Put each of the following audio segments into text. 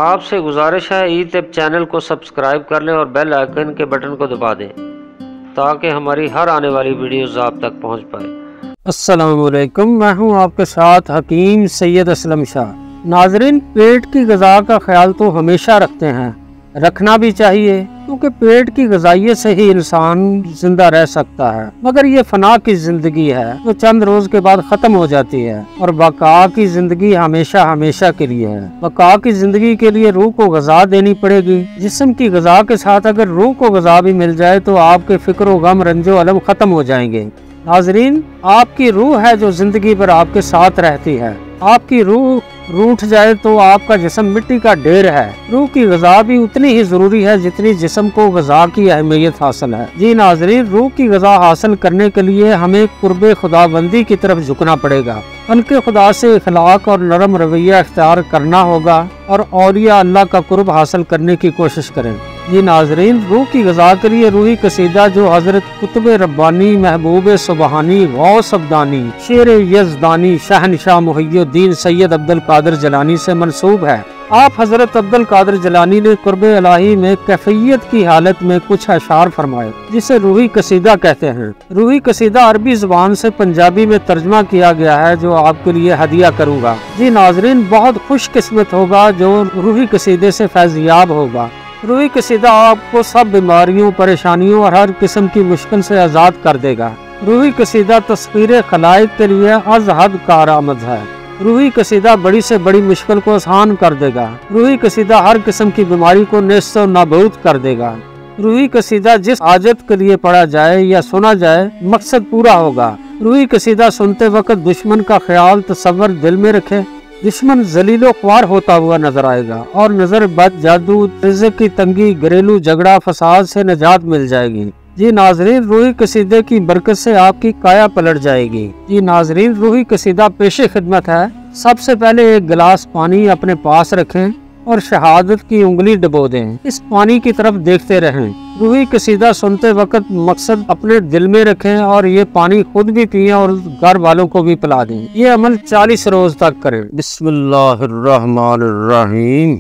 آپ سے گزارش ہے ای طب چینل کو سبسکرائب کر لیں اور بیل آئیکن کے بٹن کو دبا دیں تاکہ ہماری ہر آنے والی ویڈیوز آپ تک پہنچ پائے۔ السلام علیکم، میں ہوں آپ کے ساتھ حکیم سید اسلم شاہ۔ ناظرین، پیٹ کی غذا کا خیال تو ہمیشہ رکھتے ہیں، رکھنا بھی چاہیے، کیونکہ پیٹ کی غذائیت سے ہی انسان زندہ رہ سکتا ہے، مگر یہ فنا کی زندگی ہے جو چند روز کے بعد ختم ہو جاتی ہے، اور بقا کی زندگی ہمیشہ ہمیشہ کے لیے ہے۔ بقا کی زندگی کے لیے روح کو غذا دینی پڑے گی۔ جسم کی غذا کے ساتھ اگر روح کو غذا بھی مل جائے تو آپ کے فکر و غم، رنج و الم ختم ہو جائیں گے۔ ناظرین، آپ کی روح ہے جو زندگی پر آپ کے ساتھ رہتی ہے۔ آپ کی روح روٹھ جائے تو آپ کا جسم مٹی کا ڈھیر ہے۔ روح کی غذا بھی اتنی ہی ضروری ہے جتنی جسم کو غذا کی اہمیت حاصل ہے۔ جی ناظرین، روح کی غذا حاصل کرنے کے لیے ہمیں قرب خدا بندی کی طرف جھکنا پڑے گا، بلکہ خدا سے اخلاق اور نرم رویہ اختیار کرنا ہوگا اور اولیاء اللہ کا قرب حاصل کرنے کی کوشش کریں۔ جی ناظرین، روح کی غذا کے لیے روحی قصیدہ جو حضرت قطب ربانی، محبوب سبحانی، غوث ابدانی، شیر یزدانی، شہنشاہ محی الدین سید عبد القادر جیلانی سے منسوب ہے۔ آپ حضرت عبد القادر جیلانی نے قرب الہی میں کیفیت کی حالت میں کچھ اشعار فرمائے جسے روحی قصیدہ کہتے ہیں۔ روحی قصیدہ عربی زبان سے پنجابی میں ترجمہ کیا گیا ہے جو آپ کے لیے ہدیہ کروں گا۔ جی ناظرین، بہت خوش قسمت ہوگا جو روحی قصیدے سے فیضیاب ہوگا۔ روحی قصیدہ آپ کو سب بیماریوں، پریشانیوں اور ہر قسم کی مشکل سے آزاد کر دے گا۔ روحی قصیدہ تسخیر خلائق کے لیے از حد کارآمد ہے۔ روحی قصیدہ بڑی سے بڑی مشکل کو آسان کر دے گا۔ روحی قصیدہ ہر قسم کی بیماری کو نیست و نابود کر دے گا۔ روحی قصیدہ جس حاجت کے لیے پڑھا جائے یا سنا جائے مقصد پورا ہوگا۔ روحی قصیدہ سنتے وقت دشمن کا خیال تصور دل میں رکھے، دشمن ذلیل و خوار ہوتا ہوا نظر آئے گا اور نظر بد، جادو، رزق کی تنگی، گھریلو جھگڑا، فساد سے نجات مل جائے گی۔ جی ناظرین، روحی قصیدے کی برکت سے آپ کی کایا پلٹ جائے گی۔ جی ناظرین، روحی قصیدہ پیش خدمت ہے۔ سب سے پہلے ایک گلاس پانی اپنے پاس رکھیں اور شہادت کی انگلی ڈبو دیں۔ اس پانی کی طرف دیکھتے رہیں۔ روحی قصیدہ سنتے وقت مقصد اپنے دل میں رکھیں اور یہ پانی خود بھی پئیں اور گھر والوں کو بھی پلا دیں۔ یہ عمل 40 روز تک کریں۔ بسم اللہ الرحمن الرحیم،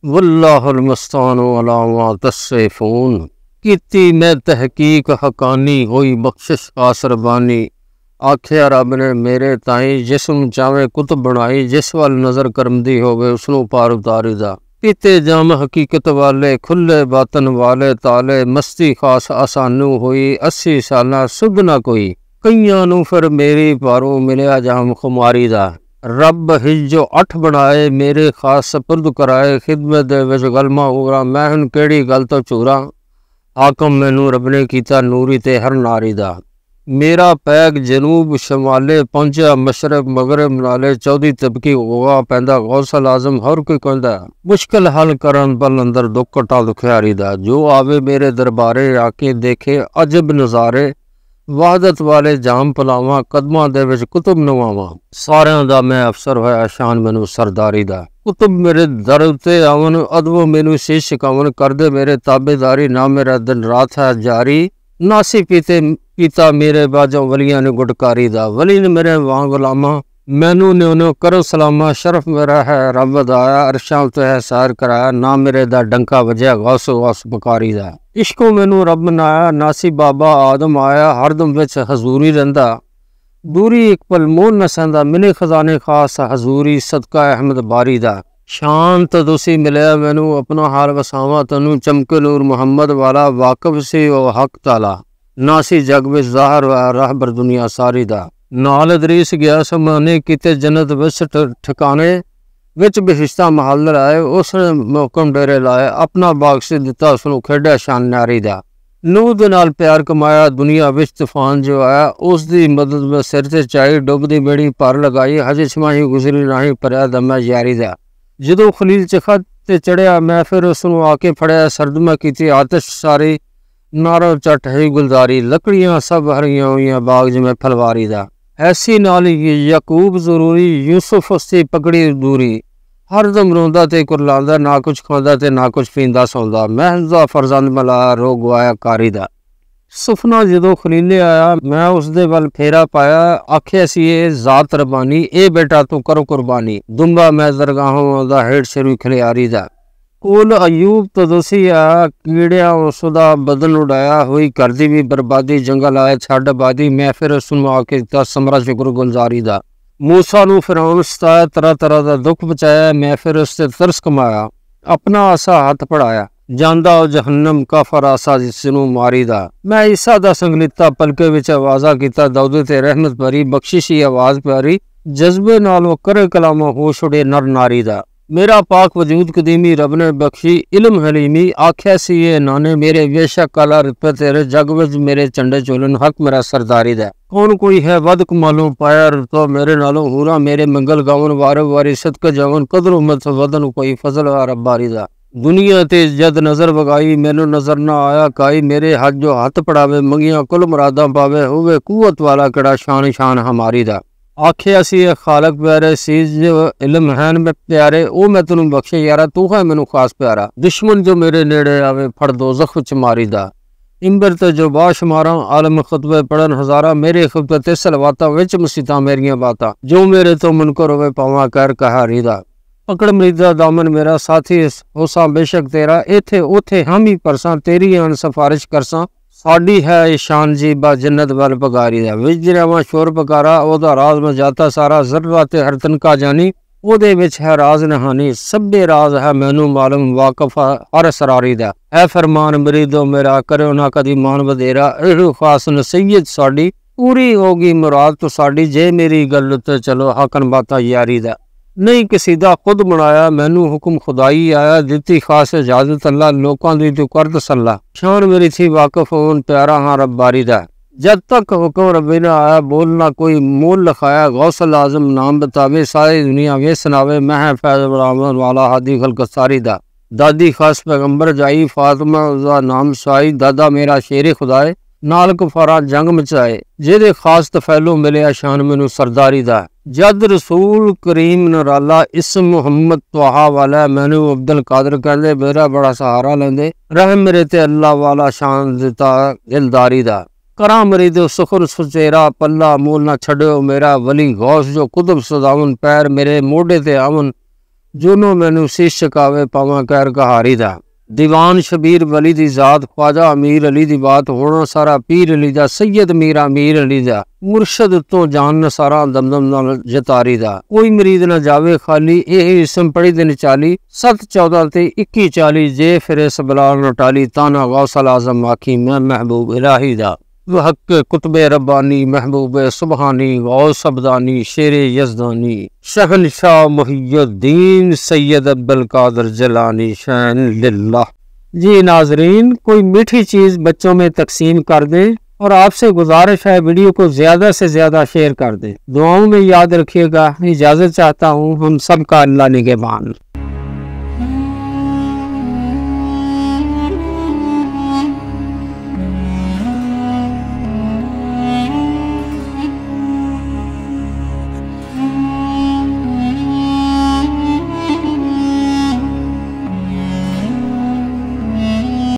واللہ المستعان علی ما تصفون۔ کیتی میں تحقیق حقانی، ہوئی بخشش آسربانی۔ آکھیا رب نے میرے تائیں جسم چاویں کتب بنائی، جس وال نظر کرمدی ہوگے اسنوں پار اتاری دا۔ پیتے جام حقیقت والے، کھلے باطن والے تالے، مستی خاص آسانو ہوئی، 80 سالہ سدھ نہ کوئی۔ کئیاں نوں پھر میری پاروں ملیا جام خماری دا۔ رب ہجو 8 بنائے، میرے خاص سپرد کرائے، خدمت دے وچ غلما اورا، میں ہن کیڑی گل تو چورا، حاکم مینوں رب نے کیتا نوری تے ہر ناری دا۔ میرا پیک جنوب شمالے پہنچا، مشرق مغرب نالے، 14 طبقی غوا پیندا، غوث اعظم ہر کوئی کہندا، مشکل حل کرن پل اندر دکھ کٹا دکھیاری دا۔ جو آوے میرے دربارے، آ کے دیکھے عجب نظارے، وحدت والے جام پلاواں، قدماں دے وچ کتب نواواں، ساریاں دا میں افسر ہویا، شان مینوں سرداری دا۔ کتب میرے در تے آون، ادب مینوں شیش شکاون، کر دے میرے تابے داری، نہ میرا دن رات ہے جاری۔ ناسی پیتا میرے باجوں ولیاں نے گٹکاری دا، ولی نے میرے وہاں غلاماں، مینوں نے انہوں کرو سلامہ، شرف میرا ہے رب دایا، عرشاں تو ہے سیر کرایا، نہ میرے دا ڈنکا وجہ غوث بکاری دا۔ عشقوں مینوں رب نایا، ناسی بابا آدم آیا، ہر دم وچ حضوری رہندا، دوری ایک پل مون نہ سہندا، ملے خزانے خاص حضوری، صدقہ احمد باری دا۔ شان تو تسی ملیا مینوں، اپنا حال وساواں تنوں، چمکے نور محمد والا، واقف سی او حق تعالی، ناسی جگ وچ ظاہر ہوا راہبر دنیا ساری دا۔ نال ادریس گیا سمانے، کیتے جنت وچ ٹھکانے، وچ بہشتہ محل لائے، اس نے محکم ڈیرے لائے، اپنا باغ سے دتا اس نوں، کھیڈیا شان نیاری دا۔ نوح دے نال پیار کمایا، دنیا وچ طوفان جو آیا، اس دی مدد میں سر تے چائی، ڈب دی بیڑی پار لگائی، ہجے چھماہی گزری راہی پریا دمہ یاری دا۔ جدو خلیل چخت تے چڑھیا میں، پھر اس نوں آ کے پھڑیا، سرد میں کیتی آتش ساری، نارو چٹ ہے گلداری، لکڑیاں سب ہریاں ہوئیاں باغ جمیں پھلواری دا۔ ایسی نالی یعقوب ضروری، یوسف استی پکڑی دوری، ہر دم روندا تے کرلاندا، نہ کچھ کھاندا تے نہ کچھ پیندا سوندا، محض دا فرزند ملایا رو گوایا کاری دا۔ ਸੁਫਨਾ ਜਦੋਂ ਖਲੀਲੇ ਆਇਆ ਮੈਂ ਉਸਦੇ ਵੱਲ ਫੇਰਾ ਪਾਇਆ, ਆਖਿਆ ਸੀ ਇਹ ਜ਼ਾਤ ਰਬਾਨੀ, ਇਹ ਬੇਟਾ ਤੂੰ ਕਰੋ ਕੁਰਬਾਨੀ, ਦੁੰਬਾ ਮੈਂ ਦਰਗਾਹੋਂ ਦਾ ਹੇਠ ਸ਼ਰੂ ਖਲਿਆਰੀ ਦਾ। ਕੋਲ ਅਯੂਬ ਤੋਂ ਦਸਿਆ ਕੀੜਿਆਂ ਉਸਦਾ ਬਦਨ ਉਡਾਇਆ, ਹੋਈ ਕਰਦੀ ਵੀ ਬਰਬਾਦੀ, ਜੰਗਲ ਆਏ ਛੱਡ ਆਬਾਦੀ, ਮੈਂ ਫਿਰ ਉਸ ਨੂੰ ਆ ਕੇ ਦਿੱਤਾ ਸਮਰਾ ਸ਼ੁਕਰਗੁਜ਼ਾਰੀ ਦਾ। ਮੂਸਾ ਨੂੰ ਫਿਰੌਨ ਸਤਾਇਆ, ਤਰ੍ਹਾਂ ਤਰ੍ਹਾਂ ਦਾ ਦੁੱਖ ਬਚਾਇਆ, ਮੈਂ ਫਿਰ ਉਸ ਤੇ ਤਰਸ ਕਮਾਇਆ, ਆਪਣਾ ਆਸਾ ਹੱਥ ਫੜਾਇਆ, ਜਾਂਦਾ ਉਹ ਜਹੰਨਮ ਕਾਫਰ ਆਸਾ ਜਿਸ ਨੂੰ ਮਾਰੀ ਦਾ। ਮੈਂ ਈਸਾ ਦਾ ਸੰਗ ਲਿੱਤਾ, ਪਲਕੇ ਵਿੱਚ ਆਵਾਜ਼ਾ ਕੀਤਾ, ਦਾਊਦ ਤੇ ਰਹਿਮਤ ਭਰੀ, ਬਖਸ਼ਿਸ਼ੀ ਆਵਾਜ਼ ਪਿਆਰੀ, ਜਜ਼ਬੇ ਨਾਲ ਉਹ ਕਰੇ ਕਲਾਮਾ ਹੋਸ਼ ਉੜੇ ਨਰ ਨਾਰੀ ਦਾ। ਮੇਰਾ ਪਾਕ ਵਜੂਦ ਕਦੀਮੀ ਰਬ ਨੇ ਬਖਸ਼ੀ ਇਲਮ ਹਲੀਮੀ, ਆਖਿਆ ਸੀ ਇਹ ਨਾਨੇ ਮੇਰੇ ਬੇਸ਼ੱਕ ਕਾਲਾ ਰਿਪੇ ਤੇਰੇ, ਜਗ ਵਿੱਚ ਮੇਰੇ ਝੰਡੇ ਚੋਲਨ ਹੱਕ ਮੇਰਾ ਸਰਦਾਰੀ ਦਾ। ਕੌਣ ਕੋਈ ਹੈ ਵਦ ਕਮਾਲੋਂ ਪਾਇਆ ਰਤੋ ਮੇਰੇ ਨਾਲੋਂ, ਹੂਰਾ ਮੇਰੇ ਮੰਗਲ ਗਾਵਨ ਵਾਰ ਵਾਰੀ ਸਦਕ ਜਾਵਨ, ਕਦਰ ਉਮਤ ਵਦਨ ਕੋਈ ਫਜ਼ਲ ਆ ਰੱਬਾਰੀ ਦਾ। ਦੁਨੀਆ ਤੇ ਜਦ ਨਜ਼ਰ ਵਗਾਈ ਮੈਨੂੰ ਨਜ਼ਰ ਨਾ ਆਇਆ ਕਾਈ, ਮੇਰੇ ਹੱਥ ਜੋ ਹੱਥ ਪੜਾਵੇ ਮੰਗੀਆਂ ਕੁਲ ਮੁਰਾਦਾਂ ਪਾਵੇ, ਹੋਵੇ ਕੂਵਤ ਵਾਲਾ ਕਿਹੜਾ ਸ਼ਾਨ ਸ਼ਾਨ ਹਮਾਰੀ ਦਾ। ਆਖਿਆ ਸੀ ਇਹ ਖਾਲਕ ਪਿਆਰੇ ਸੀਜ਼ ਜੋ ਇਲਮ ਹੈਨ ਮੈਂ ਪਿਆਰੇ, ਉਹ ਮੈਂ ਤੈਨੂੰ ਬਖਸ਼ੇ ਯਾਰਾ, ਤੂੰ ਹੈ ਮੈਨੂੰ ਖਾਸ ਪਿਆਰਾ। ਦੁਸ਼ਮਨ ਜੋ ਮੇਰੇ ਨੇੜੇ ਆਵੇ ਫੜ ਦੋਜ਼ਖ ਵਿੱਚ ਮਾਰੀ ਦਾ। ਇੰਬਰ ਤੇ ਜੋ ਬਾਸ਼ਮਾਰਾਂ ਆਲਮ ਖੁਤਬੇ ਪੜਨ ਹਜ਼ਾਰਾਂ, ਮੇਰੇ ਖੁਤਬੇ ਤੇ ਸਲਵਾਤਾਂ ਵਿੱਚ ਮਸੀਤਾਂ ਮੇਰੀਆਂ ਬਾਤਾਂ, ਜੋ ਮੇਰੇ ਤੋਂ ਮੁਨਕਰ ਹੋਵੇ ਪਾਵਾਂ ਕਰ ਕਹਾਰੀ ਦਾ। ਪਕੜ ਮਰੀਦਾ ਦਾਮਨ ਮੇਰਾ ਸਾਥੀ ਹੋਸਾਂ ਬੇਸ਼ੱਕ ਤੇਰਾ, ਇੱਥੇ ਉੱਥੇ ਹਮ ਹੀ ਪਰਸਾਂ, ਤੇਰੀ ਆਨ ਸਿਫਾਰਿਸ਼ ਕਰਸਾਂ, ਸਾਡੀ ਹੈ ਇਹ ਸ਼ਾਨ ਜੀਬਾ ਜੰਨਤ ਵੱਲ ਪਗਾਰੀ ਦਾ। ਵਿਜਰਾਵਾਂ ਸ਼ੋਰ ਪਕਾਰਾ ਉਹਦਾ ਰਾਜ਼ ਮੈਂ ਜਾਤਾ ਸਾਰਾ, ਜ਼ਰਰਾ ਤੇ ਹਰ ਤਨਕਾ ਜਾਨੀ ਉਹਦੇ ਵਿੱਚ ਹੈ ਰਾਜ਼ ਨਹਾਨੀ, ਸਭੇ ਰਾਜ਼ ਹੈ ਮੈਨੂੰ ਮਾਲੂਮ ਵਾਕਫ ਹਰ ਸਰਾਰੀ ਦਾ। ਐ ਫਰਮਾਨ ਮਰੀਦੋ ਮੇਰਾ ਕਰਿਓ ਨਾ ਕਦੀ ਮਾਨ ਵਧੇਰਾ, ਇਹ ਖਾਸ ਨਸੀਹਤ ਸਾਡੀ ਪੂਰੀ ਹੋਗੀ ਮੁਰਾਦ ਤੋਂ ਸਾਡੀ, ਜੇ ਮੇਰੀ ਗੱਲ ਉੱਤੇ ਚਲੋ ਹਕਨ ਬਾਤਾਂ ਯਾਰੀ ਦਾ। ਨਹੀਂ ਕਿਸੇ ਦਾ ਖੁਦ ਬਣਾਇਆ ਮੈਨੂੰ ਹੁਕਮ ਖੁਦਾਈ ਆਇਆ, ਦਿੱਤੀ ਖਾਸ ਇਜਾਜ਼ਤ ਅੱਲਾ ਲੋਕਾਂ ਦੀ ਤੂੰ ਕਰ ਤਸੱਲਾ, ਸ਼ਾਨ ਮੇਰੀ ਥੀ ਵਾਕਫ ਹੋਣ ਪਿਆਰਾ ਹਾਂ ਰੱਬਾਰੀ ਦਾ। جب تک حکم ربی نہ آیا بولنا کوئی مول لکھایا، غوث العظم نام بتاوے ساری دنیا وے سناوے، میں فیض برامن والا ہادی خلق ساری دا، دادی خاص پیغمبر جائی فاطمہ دا نام سائی، دادا میرا شیر خدائے نال کفارا جنگ مچائے، جیدے خاص تفیلو ملیا شان منو سرداری دا، جد رسول کریم نرالا اسم محمد توہا والا مینو عبد القادر کہندے، میرا بڑا سہارا لیندے، رحم میرے تے اللہ والا شان دیتا دلداری دا، کراں مرید سخر سچیرا پلا مول نہ چھڑیو میرا ولی غوث جو قطب سداون، پیر میرے موڈے تے آون جونو مینو سیش چکاوے پاواں کہر کہاری دا، دیوان شبیر ولی دی ذات خواجہ امیر علی دی بات ہونا سارا پیر علی دا، سید میر امیر علی دا، مرشد تو جان سارا دمدم نال جتاری دا، کوئی مرید نہ جاوے خالی، یہ اسم پڑھی دن چالی 714 تے 2140، جے پھرے سبلال نہ ٹالی، تانا غوث العظم آکھی میں محبوب الہی دا، حق قطب ربانی محبوب سبحانی غوث ابدانی شیر یزدانی، شہنشاہ محی الدین سید عبدالقادر جیلانی شان للہ۔ جی ناظرین، کوئی میٹھی چیز بچوں میں تقسیم کر دیں، اور آپ سے گزارش ہے ویڈیو کو زیادہ سے زیادہ شیئر کر دیں، دعاؤں میں یاد رکھیے گا۔ اجازت چاہتا ہوں، ہم سب کا اللہ نگہبان۔